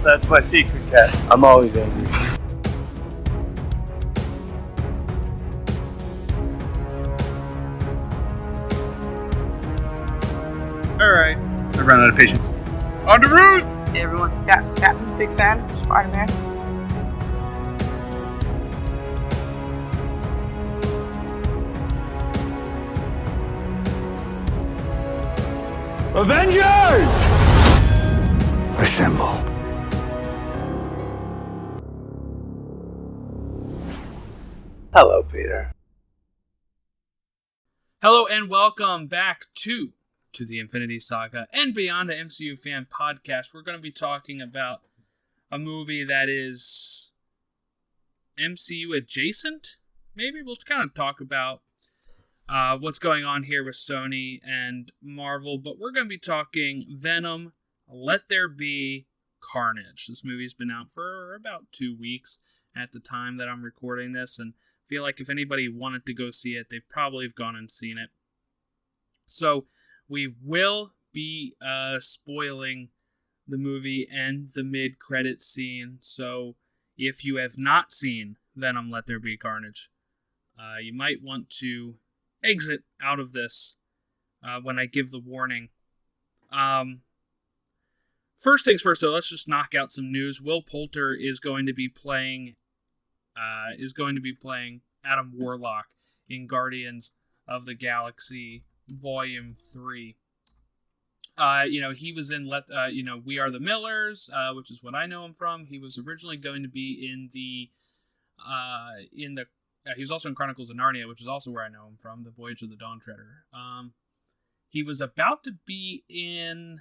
That's my secret, cat. I'm always angry. Alright. I ran out of patience. On the roof! Hey everyone, Captain, big fan of Spider-Man. Avengers! Assemble. Hello, Peter. Hello and welcome back to the Infinity Saga and Beyond, the MCU fan podcast. We're going to be talking about a movie that is MCU adjacent. Maybe we'll kind of talk about what's going on here with Sony and Marvel, but we're going to be talking Venom, Let There Be Carnage. This movie's been out for about 2 weeks at the time that I'm recording this, and I feel like if anybody wanted to go see it, they probably have gone and seen it. So we will be spoiling the movie and the mid-credit scene, so if you have not seen Venom, Let There Be Carnage, you might want to exit out of this when I give the warning. First things first, though, let's just knock out some news. Will Poulter is going to be playing Adam Warlock in Guardians of the Galaxy Volume 3. He was in We Are the Millers, which is what I know him from. He was originally going to be he was also in Chronicles of Narnia, which is also where I know him from, The Voyage of the Dawn Treader. He was about to be in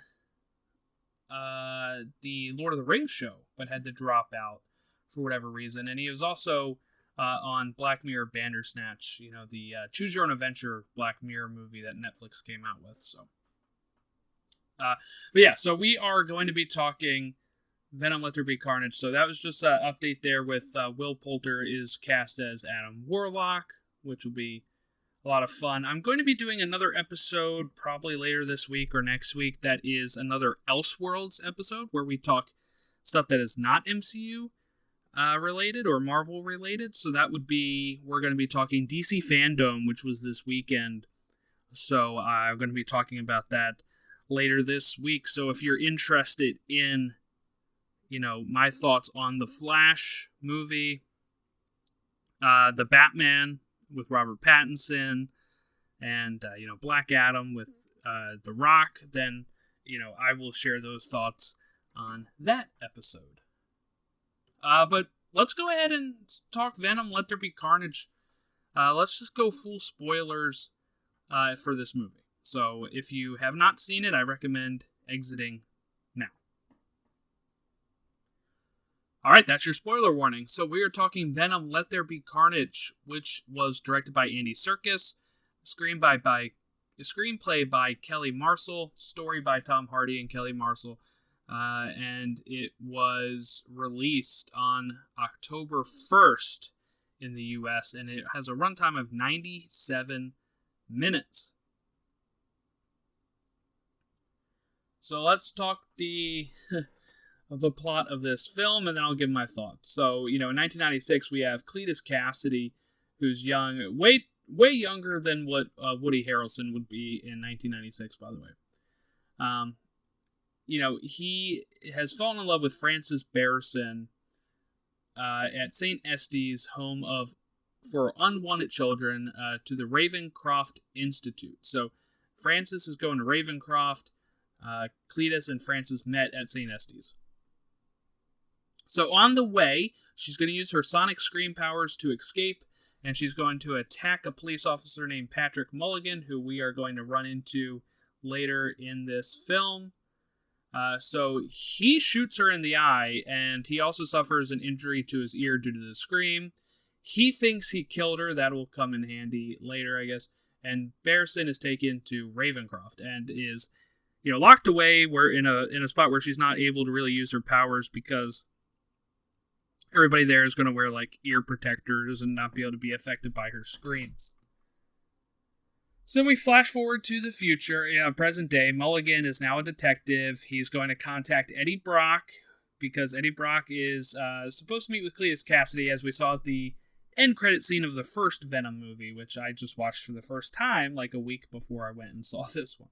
the Lord of the Rings show, but had to drop out for whatever reason. And he was also on Black Mirror Bandersnatch, the Choose Your Own Adventure Black Mirror movie that Netflix came out with. So we are going to be talking Venom, Let There Be Carnage. So that was just an update there with Will Poulter is cast as Adam Warlock, which will be a lot of fun. I'm going to be doing another episode probably later this week or next week that is another Elseworlds episode where we talk stuff that is not MCU related or Marvel related. So that would be, we're going to be talking DC Fandom, which was this weekend. So I'm going to be talking about that later this week. So if you're interested in my thoughts on the Flash movie, the Batman with Robert Pattinson, and Black Adam with The Rock, then I will share those thoughts on that episode. But let's go ahead and talk Venom, Let There Be Carnage. Let's just go full spoilers for this movie. So if you have not seen it, I recommend exiting now. Alright, that's your spoiler warning. So we are talking Venom, Let There Be Carnage, which was directed by Andy Serkis, screenplay by Kelly Marcel, story by Tom Hardy and Kelly Marcel, and it was released on October 1st in the US, and it has a runtime of 97 minutes. So let's talk the plot of this film, and then I'll give my thoughts. So, in 1996, we have Cletus Cassidy, who's young, way younger than what Woody Harrelson would be in 1996, by the way. He has fallen in love with Frances Bearson at St. Estes, home for unwanted children, to the Ravencroft Institute. So, Frances is going to Ravencroft. Cletus and Frances met at St. Estes. So on the way, she's going to use her sonic scream powers to escape, and she's going to attack a police officer named Patrick Mulligan, who we are going to run into later in this film. So he shoots her in the eye, and he also suffers an injury to his ear due to the scream. He thinks he killed her. That will come in handy later, I guess. And Bearson is taken to Ravencroft and is locked away. We're in a spot where she's not able to really use her powers because everybody there is going to wear ear protectors and not be able to be affected by her screams. So then we flash forward to the future, present day. Mulligan is now a detective. He's going to contact Eddie Brock, because Eddie Brock is supposed to meet with Cletus Cassidy, as we saw at the end credit scene of the first Venom movie, which I just watched for the first time like a week before I went and saw this one.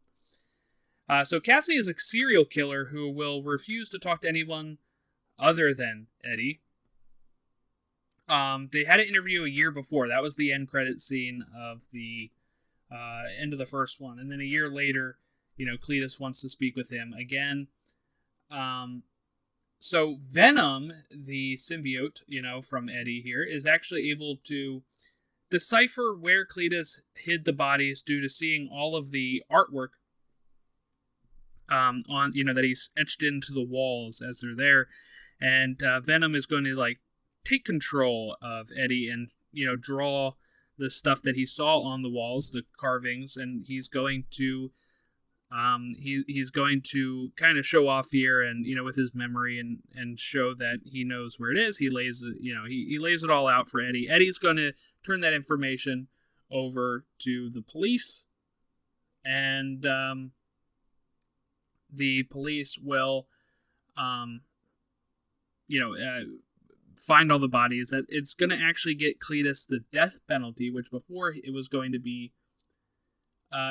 So Cassidy is a serial killer who will refuse to talk to anyone other than Eddie. They had an interview a year before. That was the end credit scene of the end of the first one. And then a year later, Cletus wants to speak with him again. So Venom, the symbiote, from Eddie here, is actually able to decipher where Cletus hid the bodies due to seeing all of the artwork on, that he's etched into the walls as they're there. And Venom is going to, take control of Eddie and, draw the stuff that he saw on the walls, the carvings, and he's going to he's going to kind of show off here and, with his memory and show that he knows where it is. He lays it, he lays it all out for Eddie. Eddie's going to turn that information over to the police, and the police will, find all the bodies. That it's going to actually get Cletus the death penalty, which before it was going to be,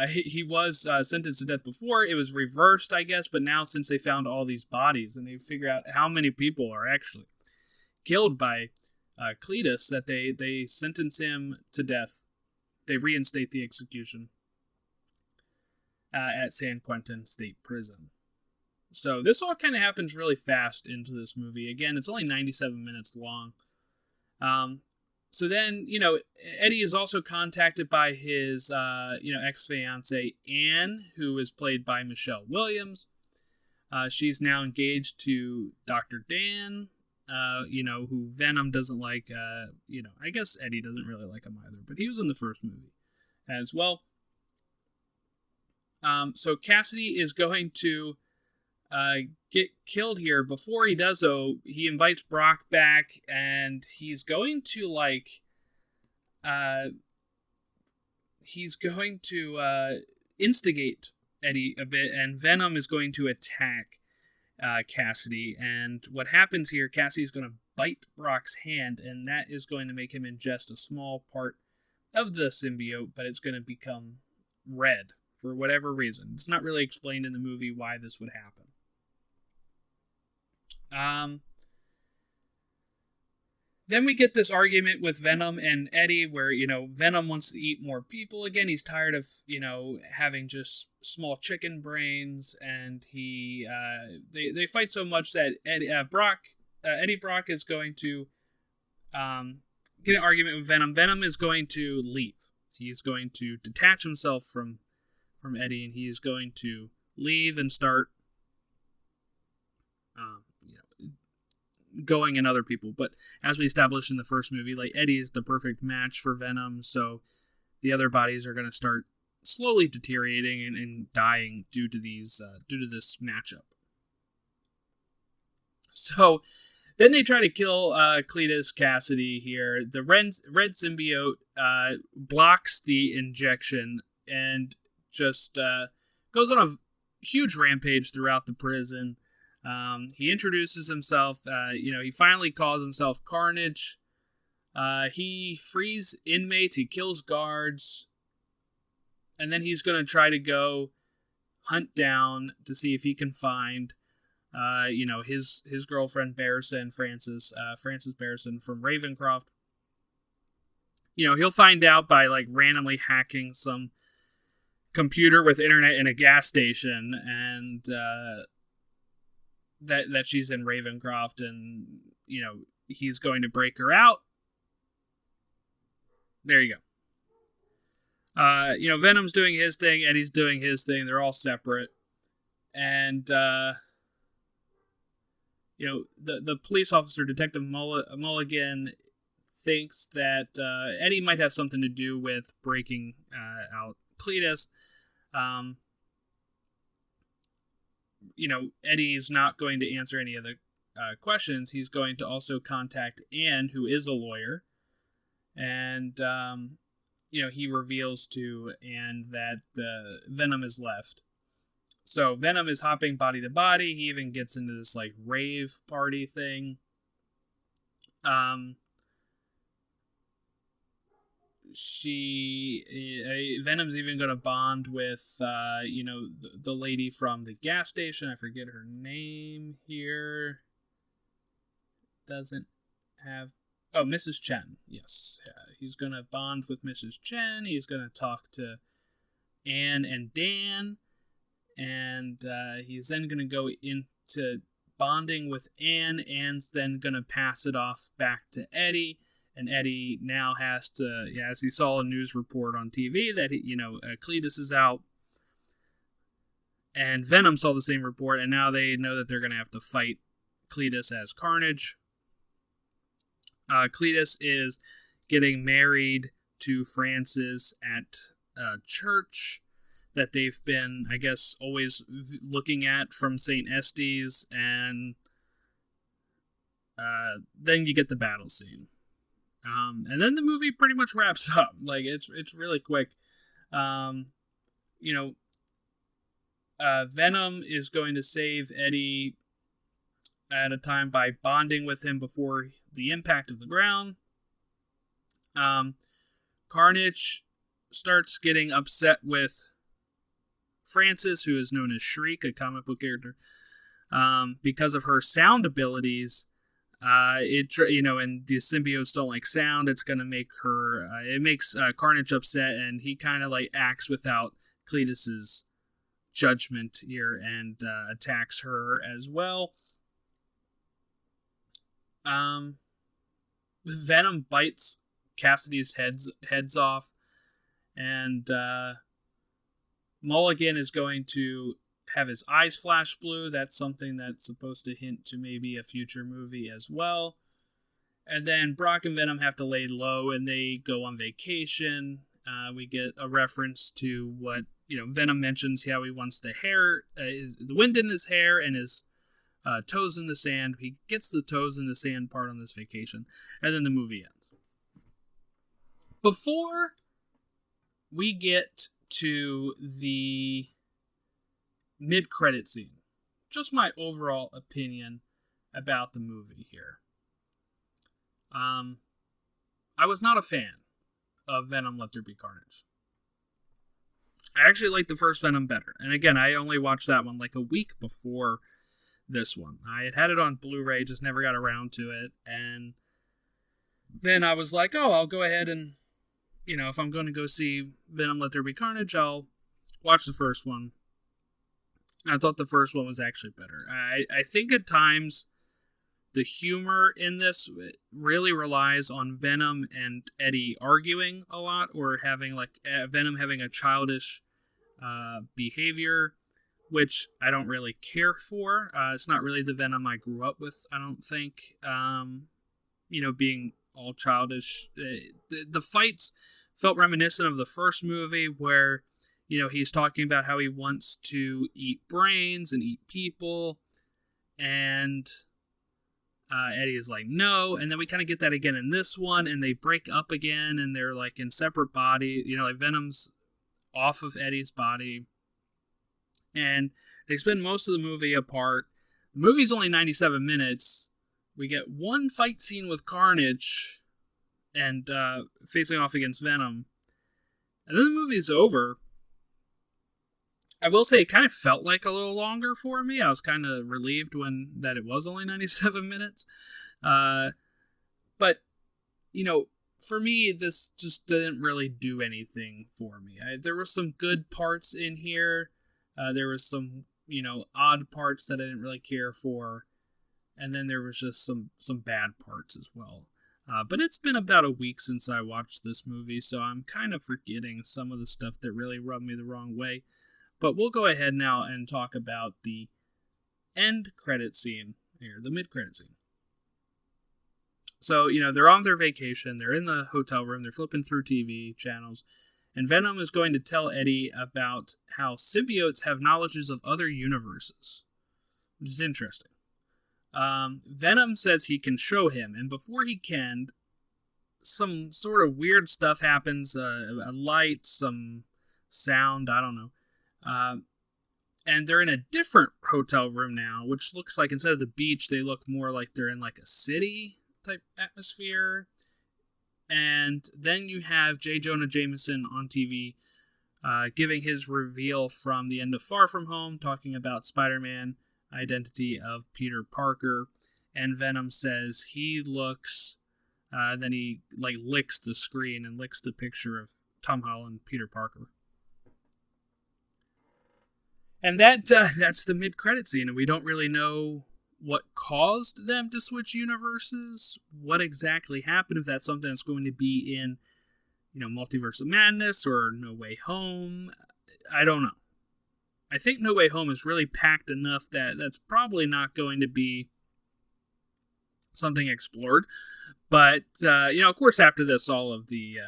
he was sentenced to death before. It was reversed, I guess, but now since they found all these bodies and they figure out how many people are actually killed by Cletus, that they sentence him to death. They reinstate the execution at San Quentin State Prison. So this all kind of happens really fast into this movie. Again, it's only 97 minutes long. So then, Eddie is also contacted by his, ex-fiancée, Anne, who is played by Michelle Williams. She's now engaged to Dr. Dan, who Venom doesn't like. I guess Eddie doesn't really like him either, but he was in the first movie as well. So Cassidy is going to get killed here. Before he does, though, he invites Brock back, and he's going to instigate Eddie a bit, and Venom is going to attack Cassidy. And what happens here, Cassidy's going to bite Brock's hand, and that is going to make him ingest a small part of the symbiote, but it's going to become red for whatever reason. It's not really explained in the movie why this would happen. Then we get this argument with Venom and Eddie where, Venom wants to eat more people. Again, he's tired of, having just small chicken brains, and they fight so much that Eddie Brock is going to get an argument with Venom. Venom is going to leave. He's going to detach himself from Eddie, and he is going to leave and start going in other people. But as we established in the first movie, Eddie is the perfect match for Venom, so the other bodies are going to start slowly deteriorating and dying due to this matchup. So then they try to kill Cletus Cassidy here. The red symbiote blocks the injection and just goes on a huge rampage throughout the prison. He introduces himself. He finally calls himself Carnage. He frees inmates. He kills guards. And then he's going to try to go hunt down to see if he can find, his girlfriend Barrison, Frances Barrison from Ravencroft. He'll find out by randomly hacking some computer with internet in a gas station, and that she's in Ravencroft, and he's going to break her out. There you go. Venom's doing his thing, Eddie's doing his thing. They're all separate, and the police officer, Detective Mulligan, thinks that Eddie might have something to do with breaking out Cletus. Eddie's not going to answer any of the questions. He's going to also contact Anne, who is a lawyer, and he reveals to Anne that the Venom is left. So Venom is hopping body to body. He even gets into this like rave party thing. Venom's even going to bond with, the lady from the gas station. I forget her name here. Doesn't have... Oh, Mrs. Chen. Yes. He's going to bond with Mrs. Chen. He's going to talk to Anne and Dan. And he's then going to go into bonding with Anne. Anne's then going to pass it off back to Eddie. And Eddie now has to, as he saw a news report on TV that, Cletus is out. And Venom saw the same report, and now they know that they're going to have to fight Cletus as Carnage. Cletus is getting married to Frances at church that they've been, I guess, always looking at from St. Estes, and then you get the battle scene. And then the movie pretty much wraps up. Like, it's really quick. Venom is going to save Eddie at a time by bonding with him before the impact of the ground. Carnage starts getting upset with Frances, who is known as Shriek, a comic book character, because of her sound abilities. And the symbiotes don't like sound. It's going to make her, it makes Carnage upset, and he kind of like acts without Cletus's judgment here and attacks her as well. Venom bites Cassidy's heads off, and Mulligan is going to have his eyes flash blue. That's something that's supposed to hint to maybe a future movie as well. And then Brock and Venom have to lay low, and they go on vacation. We get a reference to what, Venom mentions how he wants the wind in his hair and his toes in the sand. He gets the toes in the sand part on this vacation, and then the movie ends. Before we get to the mid-credit scene, just my overall opinion about the movie here. I was not a fan of Venom Let There Be Carnage. I actually liked the first Venom better. And again, I only watched that one like a week before this one. I had it on Blu-ray, just never got around to it. And then I was like, I'll go ahead and, if I'm going to go see Venom Let There Be Carnage, I'll watch the first one. I thought the first one was actually better. I think at times the humor in this really relies on Venom and Eddie arguing a lot, or having Venom having a childish behavior, which I don't really care for. It's not really the Venom I grew up with, I don't think. Being all childish. The fights felt reminiscent of the first movie, where he's talking about how he wants to eat brains and eat people, and Eddie is like, no, and then we kind of get that again in this one, and they break up again, and they're like in separate body, Venom's off of Eddie's body, and they spend most of the movie apart. The movie's only 97 minutes. We get one fight scene with Carnage, and facing off against Venom, and then the movie's over. I will say it kind of felt like a little longer for me. I was kind of relieved that it was only 97 minutes. But, for me, this just didn't really do anything for me. There were some good parts in here. There was some, odd parts that I didn't really care for. And then there was just some bad parts as well. But it's been about a week since I watched this movie, so I'm kind of forgetting some of the stuff that really rubbed me the wrong way. But we'll go ahead now and talk about the end credit scene here, the mid-credit scene. So, they're on their vacation, they're in the hotel room, they're flipping through TV channels, and Venom is going to tell Eddie about how symbiotes have knowledges of other universes, which is interesting. Venom says he can show him, and before he can, some sort of weird stuff happens, a light, some sound, I don't know. And they're in a different hotel room now, which looks like instead of the beach, they look more like they're in like a city type atmosphere. And then you have J. Jonah Jameson on TV giving his reveal from the end of Far From Home, talking about Spider-Man identity of Peter Parker. And Venom says he looks, then he like licks the screen and licks the picture of Tom Holland, Peter Parker. And that's the mid-credit scene, and we don't really know what caused them to switch universes, what exactly happened, if that's something that's going to be in, Multiverse of Madness or No Way Home. I don't know. I think No Way Home is really packed enough that that's probably not going to be something explored. But, of course, after this, all of the,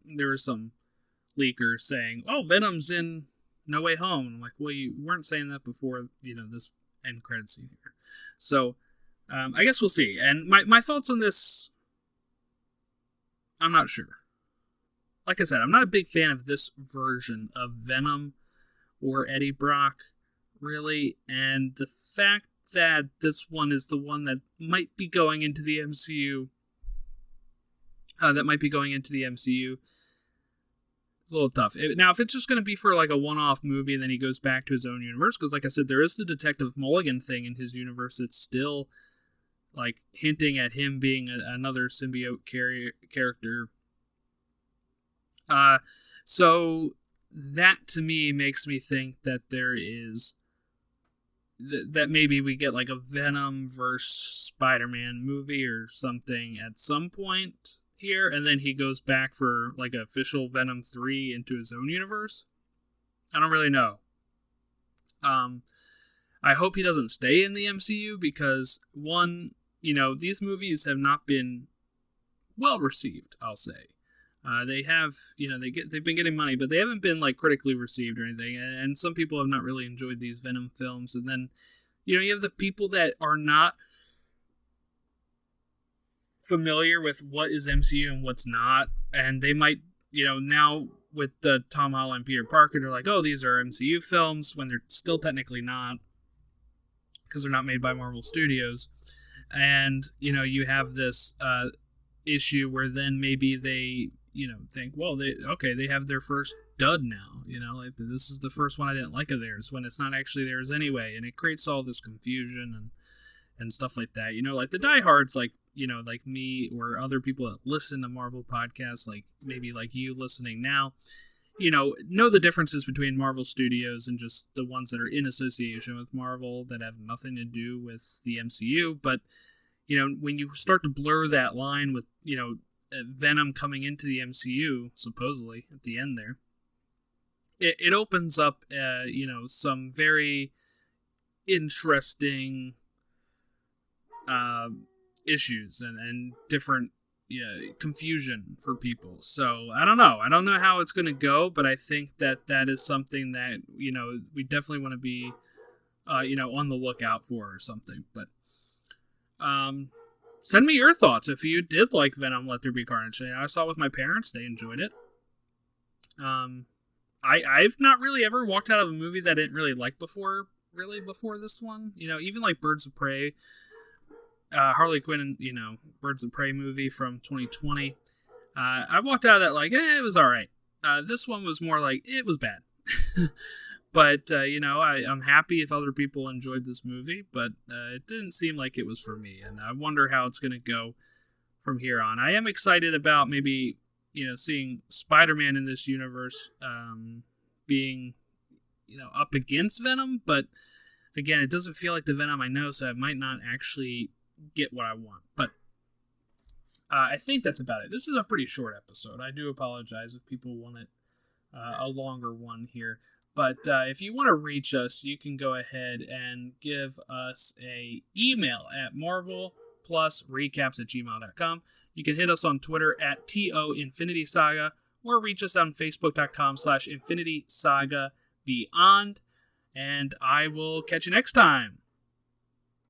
there were some leakers saying, oh, Venom's in No Way Home. I'm like, well, you weren't saying that before, this end credit scene here. So, I guess we'll see. And my thoughts on this, I'm not sure. Like I said, I'm not a big fan of this version of Venom or Eddie Brock, really. And the fact that this one is the one that might be going into the MCU, it's a little tough. Now, if it's just going to be for like a one-off movie and then he goes back to his own universe, because like I said, there is the Detective Mulligan thing in his universe. It's still like hinting at him being another symbiote character. So that to me makes me think that there is that maybe we get like a Venom versus Spider-Man movie or something at some point here, and then he goes back for like an official Venom 3 into his own universe. I don't really know. I hope he doesn't stay in the MCU because, one, these movies have not been well received, I'll say. They have, they've been getting money, but they haven't been like critically received or anything. And some people have not really enjoyed these Venom films. And then, you have the people that are not familiar with what is MCU and what's not, and they might, now with the Tom Holland, Peter Parker, they're like, oh, these are MCU films, when they're still technically not, because they're not made by Marvel Studios. And, you have this issue where then maybe they, think, well, they have their first dud now, like this is the first one I didn't like of theirs, when it's not actually theirs anyway, and it creates all this confusion and stuff like that. Like the diehards, like, like me or other people that listen to Marvel podcasts, like maybe like you listening now, know the differences between Marvel Studios and just the ones that are in association with Marvel that have nothing to do with the MCU. But, when you start to blur that line with, Venom coming into the MCU, supposedly, at the end there, it opens up, some very interesting issues and different confusion for people. So I don't know how it's going to go, but I think that is something that we definitely want to be on the lookout for or something. But send me your thoughts if you did like Venom Let There Be Carnage. I saw it with my parents, they enjoyed it. I've not really ever walked out of a movie that I didn't really like before this one. Even like Birds of Prey, Harley Quinn, Birds of Prey movie from 2020. I walked out of that like, it was alright. This one was more like, it was bad. But, I'm happy if other people enjoyed this movie, but it didn't seem like it was for me, and I wonder how it's going to go from here on. I am excited about maybe, seeing Spider-Man in this universe being, up against Venom, but again, it doesn't feel like the Venom I know, so I might not actually get what I want. But I think that's about it. This is a pretty short episode. I do apologize if people wanted a longer one here. But if you want to reach us, you can go ahead and give us a email at marvelplusrecaps@gmail.com. You can hit us on Twitter at @TOInfinitySaga, or reach us on Facebook.com/InfinitySagaBeyond. And I will catch you next time.